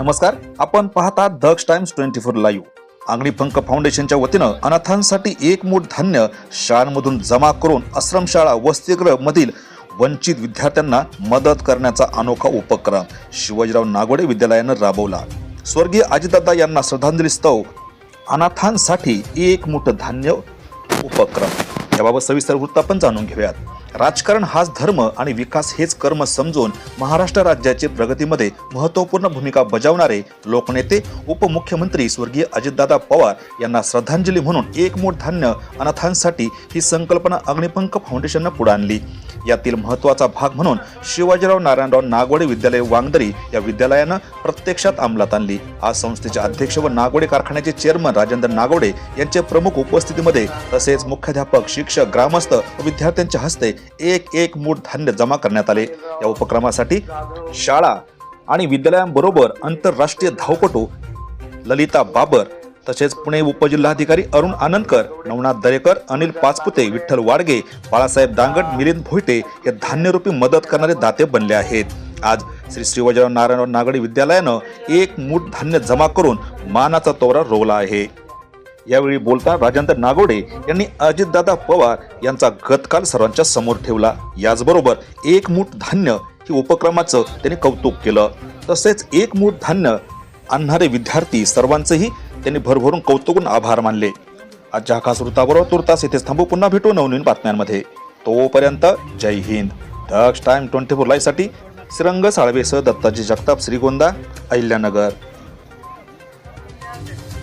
नमस्कार, आपण पाहता दक्ष टाइम्स 24 लाईव्ह. अग्निपंख फाउंडेशनच्या वतीनं अनाथांसाठी एक मूठ धान्य शाळांमधून जमा करून आश्रमशाळा वसतिगृह मधील वंचित विद्यार्थ्यांना मदत करण्याचा अनोखा उपक्रम शिवाजीराव नागोडे विद्यालयानं राबवला. स्वर्गीय अजितदादा यांना श्रद्धांजलीस्तव अनाथांसाठी एक मूठ धान्य उपक्रम. याबाबत सविस्तर वृत्त आपण जाणून घेऊयात. राजकारण हाच धर्म आणि विकास हेच कर्म समजून महाराष्ट्र राज्याची प्रगतीमध्ये महत्त्वपूर्ण भूमिका बजावणारे लोकनेते उपमुख्यमंत्री स्वर्गीय अजितदादा पवार यांना श्रद्धांजली म्हणून एक मूठ धान्य अनाथांसाठी ही संकल्पना अग्निपंख फाउंडेशननं पुढे आणली. यातील महत्त्वाचा भाग म्हणून शिवाजीराव नारायणराव नागोडे विद्यालय वांगदरी या विद्यालयानं प्रत्यक्षात अंमलात आणली. आज संस्थेचे अध्यक्ष व नागोडे कारखान्याचे चेअरमन राजेंद्र नागोडे यांच्या प्रमुख उपस्थितीमध्ये तसेच मुख्याध्यापक, शिक्षक, ग्रामस्थ व विद्यार्थ्यांच्या हस्ते एक मूठ धान्य जमा करण्यात आले. या उपक्रमासाठी शाळा आणि विद्यालयांबरोबर आंतरराष्ट्रीय धावपटू ललिता बाबर तसेच पुणे उपजिल्हाधिकारी अरुण आनंदकर, नवनाथ दरेकर, अनिल पाचपुते, विठ्ठल वाडगे, बाळासाहेब दांगट, मिलिंद भोईटे हे धान्यरूपी मदत करणारे दाते बनले आहेत. आज श्री शिवाजीराव नारायणराव नागोडे विद्यालयानं एक मूठ धान्य जमा करून मानाचा तोरा रोवला आहे. यावेळी बोलताना राजेंद्र नागोडे यांनी अजितदादा पवार यांचा गतकाल सर्वांच्या समोर ठेवला. याचबरोबर एक मूठ धान्य ही उपक्रमाचं त्यांनी कौतुक केलं. तसेच एक मूठ धान्य आणणारे विद्यार्थी सर्वांचेही त्यांनी भरभरून कौतुकून आभार मानले. आजच्या खास वृत्ताबरोबर तुर्तास इथेच थांबू. पुन्हा भेटू नवनवीन बातम्यांमध्ये. तोपर्यंत जय हिंद. दक्ष टाइम 24 लाईव्ह साठी श्रीरंग साळवेसह दत्ताजी जगताप, श्रीगोंदा, अहिल्यानगर.